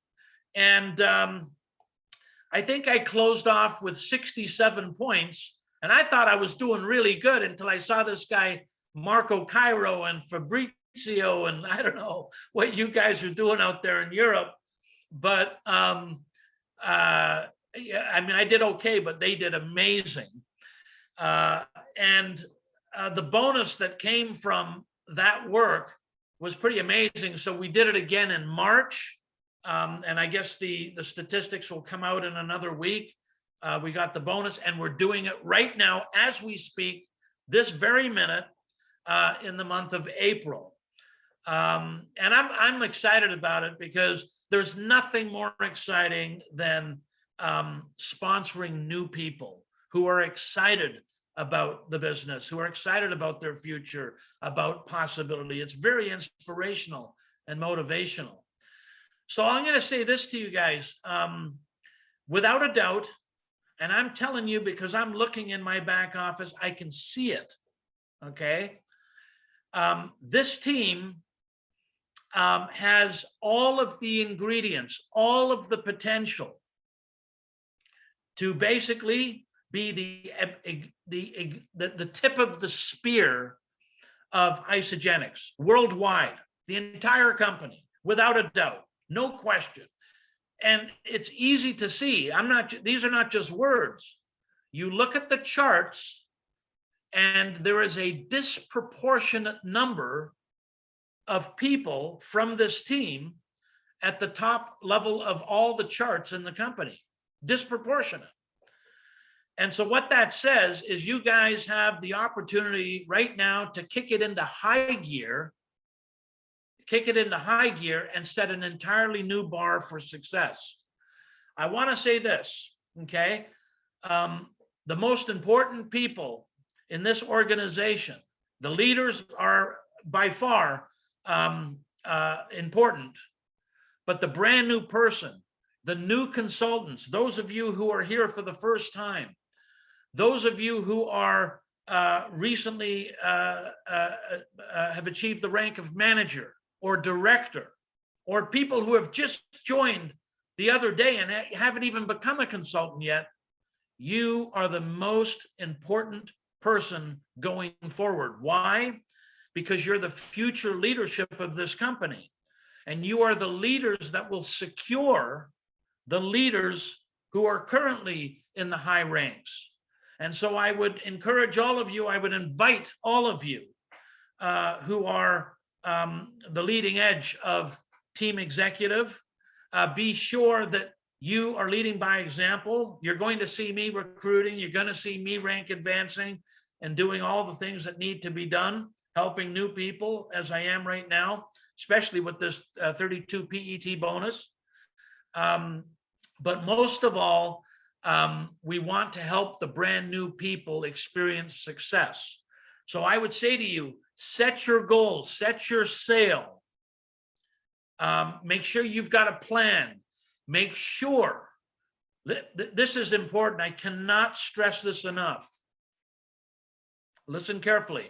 And I think I closed off with 67 points. And I thought I was doing really good until I saw this guy, Marco Cairo and Fabrizio, and I don't know what you guys are doing out there in Europe. But yeah, I mean, I did okay, but they did amazing. And the bonus that came from that work was pretty amazing. So we did it again in March. And I guess the statistics will come out in another week. We got the bonus, and we're doing it right now as we speak, this very minute, in the month of April. And I'm excited about it because there's nothing more exciting than sponsoring new people who are excited about the business, who are excited about their future, about possibility. It's very inspirational and motivational. So I'm going to say this to you guys, without a doubt, and I'm telling you because I'm looking in my back office, I can see it, okay? This team has all of the ingredients, all of the potential to basically be the tip of the spear of Isagenix worldwide, the entire company, without a doubt, no question. And it's easy to see. These are not just words. You look at the charts, and there is a disproportionate number of people from this team at the top level of all the charts in the company, disproportionate. And so what that says is you guys have the opportunity right now to kick it into high gear, and set an entirely new bar for success. I want to say this, okay? The most important people in this organization, the leaders are by far important, but the brand new person, the new consultants, those of you who are here for the first time, those of you who are recently have achieved the rank of manager or director, or people who have just joined the other day and haven't even become a consultant yet, you are the most important person going forward. Why? Because you're the future leadership of this company, and you are the leaders that will secure the leaders who are currently in the high ranks. And so I would encourage all of you, I would invite all of you who are the leading edge of team executive, be sure that you are leading by example. You're going to see me recruiting, you're going to see me rank advancing and doing all the things that need to be done, helping new people as I am right now, especially with this 32 PET bonus. But most of all, we want to help the brand new people experience success. So I would say to you, set your goals, set your sail. Make sure you've got a plan. Make sure, this is important. I cannot stress this enough. Listen carefully.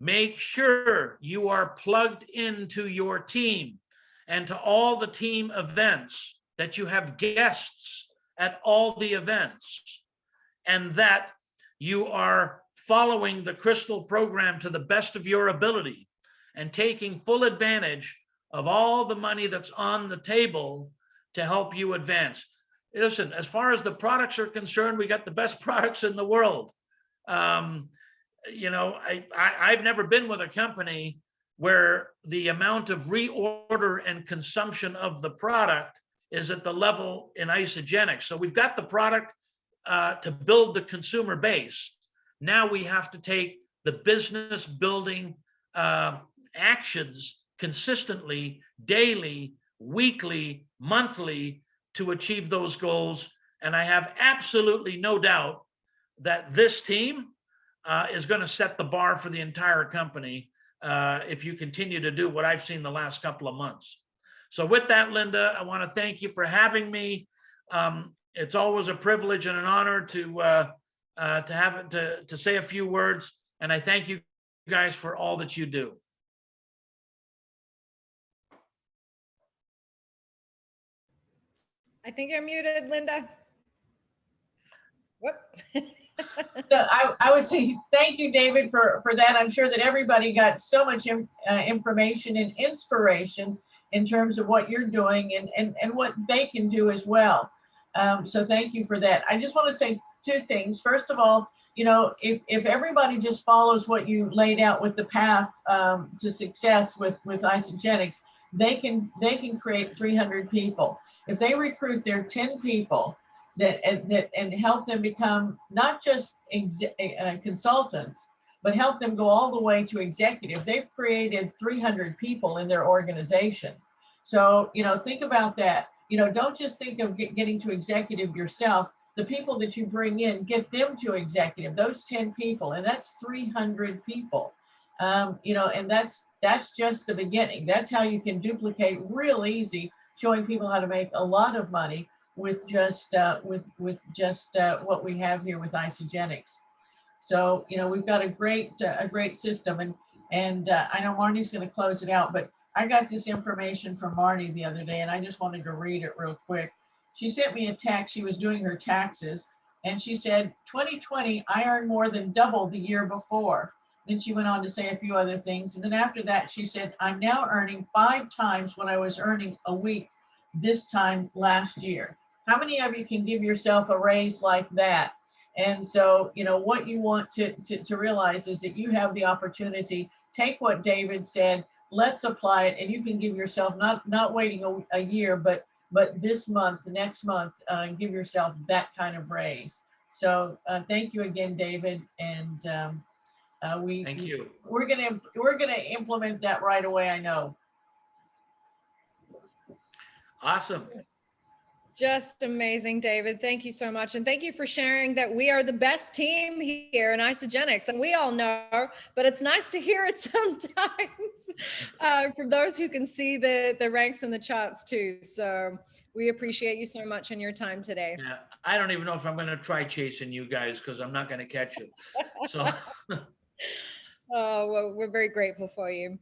Make sure you are plugged into your team and to all the team events, that you have guests at all the events, and that you are following the Crystal program to the best of your ability and taking full advantage of all the money that's on the table to help you advance. Listen, as far as the products are concerned, we got the best products in the world. You know, I've never been with a company where the amount of reorder and consumption of the product is at the level in Isagenix. So we've got the product to build the consumer base. Now we have to take the business building actions consistently, daily, weekly, monthly, to achieve those goals. And I have absolutely no doubt that this team is going to set the bar for the entire company if you continue to do what I've seen the last couple of months. So with that, Linda, I want to thank you for having me. It's always a privilege and an honor to say a few words, and I thank you guys for all that you do. I think you're muted, Linda. Whoop. So I would say thank you, David, for that. I'm sure that everybody got so much information and inspiration in terms of what you're doing and what they can do as well. So thank you for that. I just want to say two things. First of all, you know, if everybody just follows what you laid out with the path to success with Isogenics, they can create 300 people. If they recruit their 10 people and help them become not just consultants, but help them go all the way to executive, they've created 300 people in their organization. So, you know, think about that. You know, don't just think of getting to executive yourself. The people that you bring in, get them to executive, those 10 people, and that's 300 people. You know, and that's just the beginning. That's how you can duplicate real easy, showing people how to make a lot of money with just what we have here with Isogenics. So, you know, we've got a great system, and I know Marnie's going to close it out, but I got this information from Marnie the other day, and I just wanted to read it real quick. She sent me a text. She was doing her taxes, and she said, 2020, I earned more than double the year before. Then she went on to say a few other things. And then after that, she said, I'm now earning 5 times what I was earning a week this time last year. How many of you can give yourself a raise like that? And so, you know, what you want to realize is that you have the opportunity. Take what David said, let's apply it, and you can give yourself not waiting a year, but this month, next month, give yourself that kind of raise. So thank you again, David, and Thank you. We're gonna implement that right away. I know. Awesome. Just amazing, David. Thank you so much. And thank you for sharing that we are the best team here in Isogenics. And we all know, but it's nice to hear it sometimes from those who can see the ranks and the charts too. So we appreciate you so much and your time today. Yeah, I don't even know if I'm going to try chasing you guys because I'm not going to catch you. So. Oh, well, we're very grateful for you.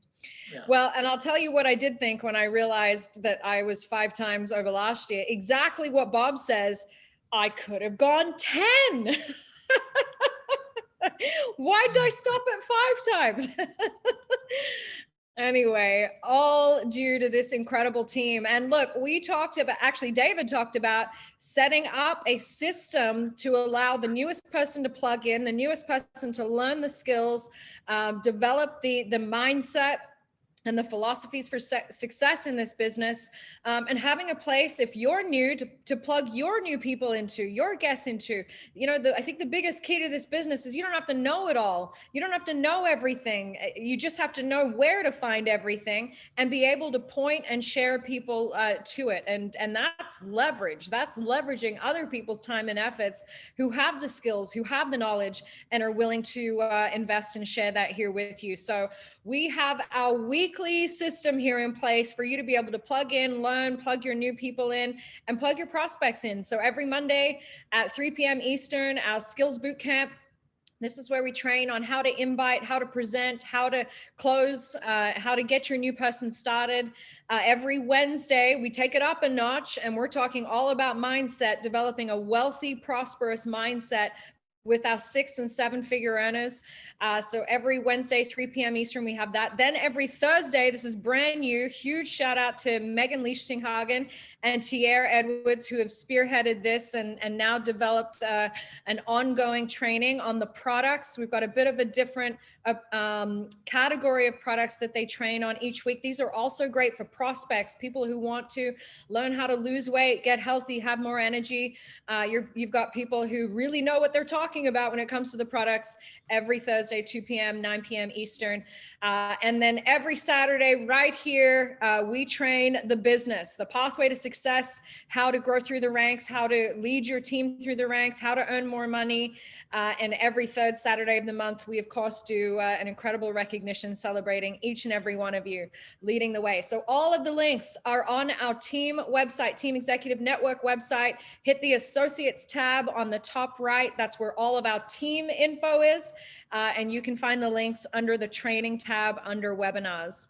Yeah. Well, and I'll tell you what I did think when I realized that I was 5 times over last year, exactly what Bob says, I could have gone 10. Why did I stop at 5 times? Anyway, all due to this incredible team. And look, we talked about, actually, David talked about setting up a system to allow the newest person to plug in, the newest person to learn the skills, develop the mindset and the philosophies for success in this business, and having a place, if you're new, to plug your new people into, your guests into. You know, I think the biggest key to this business is you don't have to know it all. You don't have to know everything. You just have to know where to find everything and be able to point and share people to it. And that's leverage. That's leveraging other people's time and efforts who have the skills, who have the knowledge, and are willing to invest and share that here with you. So we have our weekly system here in place for you to be able to plug in, learn, plug your new people in, and plug your prospects in. So every Monday at 3 p.m. Eastern, our skills boot camp. This is where we train on how to invite, how to present, how to close, how to get your new person started. Every Wednesday, we take it up a notch, and we're talking all about mindset, developing a wealthy, prosperous mindset with our 6- and 7-figure earners. So every Wednesday, 3 p.m. Eastern, we have that. Then every Thursday, this is brand new, huge shout out to Megan Lichtenhagen and Tierre Edwards, who have spearheaded this and now developed an ongoing training on the products. We've got a bit of a different category of products that they train on each week. These are also great for prospects, people who want to learn how to lose weight, get healthy, have more energy. You've got people who really know what they're talking about when it comes to the products. Every Thursday, 2 p.m., 9 p.m. Eastern. And then every Saturday right here, we train the business, the pathway to success, how to grow through the ranks, how to lead your team through the ranks, how to earn more money. And every 3rd Saturday of the month, we of course do an incredible recognition celebrating each and every one of you leading the way. So all of the links are on our team website, Team Executive Network website. Hit the Associates tab on the top right. That's where all of our team info is. And you can find the links under the training tab under webinars.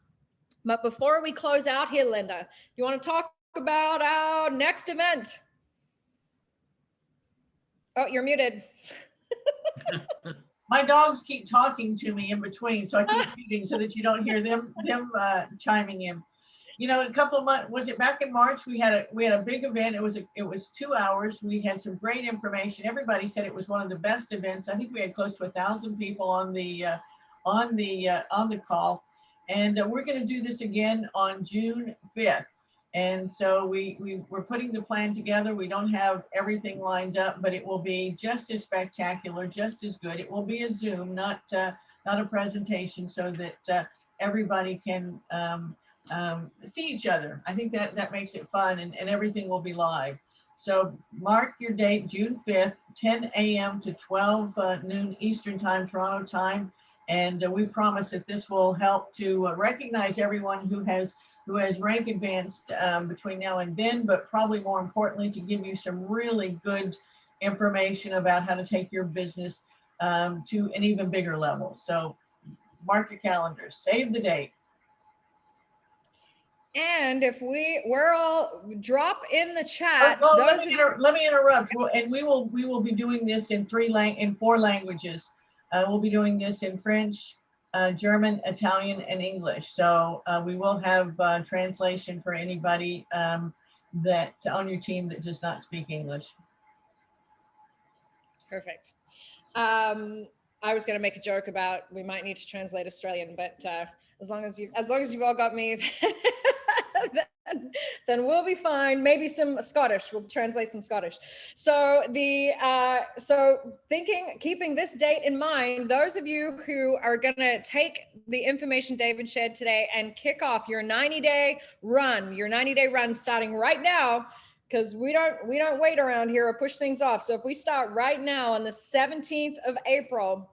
But before we close out here, Linda, you want to talk about our next event. Oh, you're muted. My dogs keep talking to me in between, so I keep muting so that you don't hear them chiming in. You know, a couple of months, was it back in March? We had a big event. It was 2 hours. We had some great information. Everybody said it was one of the best events. I think we had close to 1,000 people on the call, and we're going to do this again on June 5th. And so we're putting the plan together. We don't have everything lined up, but it will be just as spectacular, just as good. It will be a Zoom, not a presentation, so that everybody can see each other. I think that makes it fun, and everything will be live. So mark your date, June 5th, 10 a.m. to 12 noon Eastern time, Toronto time. And we promise that this will help to recognize everyone who has rank advanced between now and then, but probably more importantly, to give you some really good information about how to take your business to an even bigger level. So mark your calendars, save the date. And if we're all drop in the chat. Let me interrupt. And we will be doing this in 4 languages. We'll be doing this in French, German, Italian, and English. So we will have translation for anybody that on your team that does not speak English. Perfect. I was going to make a joke about we might need to translate Australian, but as long as you've all got me, then we'll be fine. Maybe some Scottish. We'll translate some Scottish. So keeping this date in mind, those of you who are going to take the information David shared today and kick off your 90-day run starting right now, because we don't wait around here or push things off. So if we start right now on the 17th of April,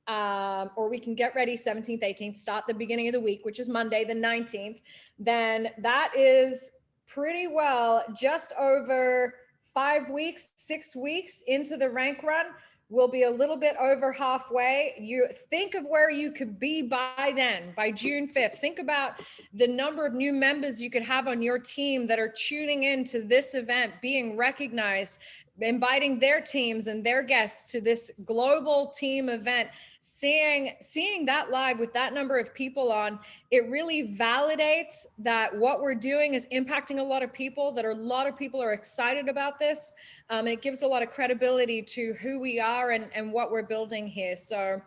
or we can get ready 17th, 18th, start the beginning of the week, which is Monday, the 19th, then that is pretty well just over 5 weeks, 6 weeks into the rank run. We'll be a little bit over halfway. You think of where you could be by then, by June 5th. Think about the number of new members you could have on your team that are tuning into this event, being recognized, inviting their teams and their guests to this global team event. Seeing that live with that number of people on, it really validates that what we're doing is impacting a lot of people, that a lot of people are excited about this. It gives a lot of credibility to who we are and what we're building here. So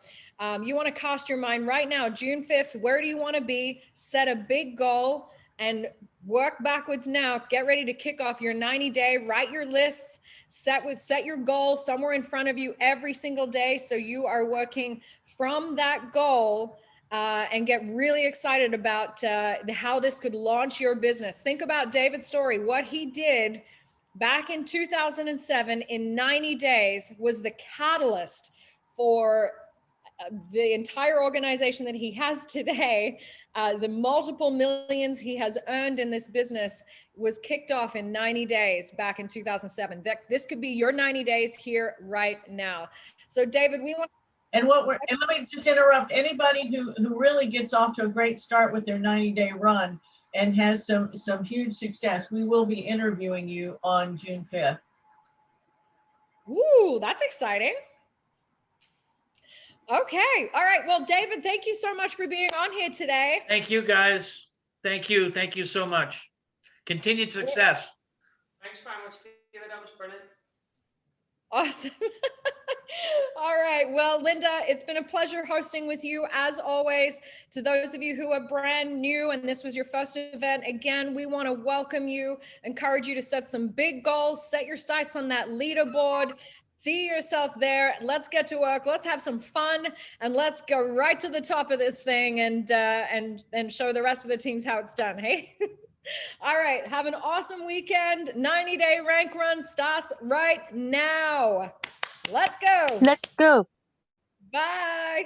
you want to cast your mind right now, June 5th, where do you want to be? Set a big goal and work backwards now. Get ready to kick off your 90-day, write your lists, set your goal somewhere in front of you every single day. So you are working from that goal and get really excited about how this could launch your business. Think about David's story. What he did back in 2007 in 90 days was the catalyst for the entire organization that he has today. The multiple millions he has earned in this business was kicked off in 90 days back in 2007. This could be your 90 days here right now. So David, and let me just interrupt anybody who really gets off to a great start with their 90-day run and has some huge success. We will be interviewing you on June 5th. Ooh, that's exciting. Okay. All right. Well, David, thank you so much for being on here today. Thank you, guys. Thank you. Thank you so much. Continued success. Thanks very much, David. That was brilliant. Awesome. All right. Well, Linda, it's been a pleasure hosting with you as always. To those of you who are brand new and this was your first event, again, we want to welcome you, encourage you to set some big goals, set your sights on that leaderboard. See yourself there. Let's get to work. Let's have some fun, and let's go right to the top of this thing and show the rest of the teams how it's done. Hey. All right. Have an awesome weekend. 90-day rank run starts right now. Let's go. Let's go. Bye.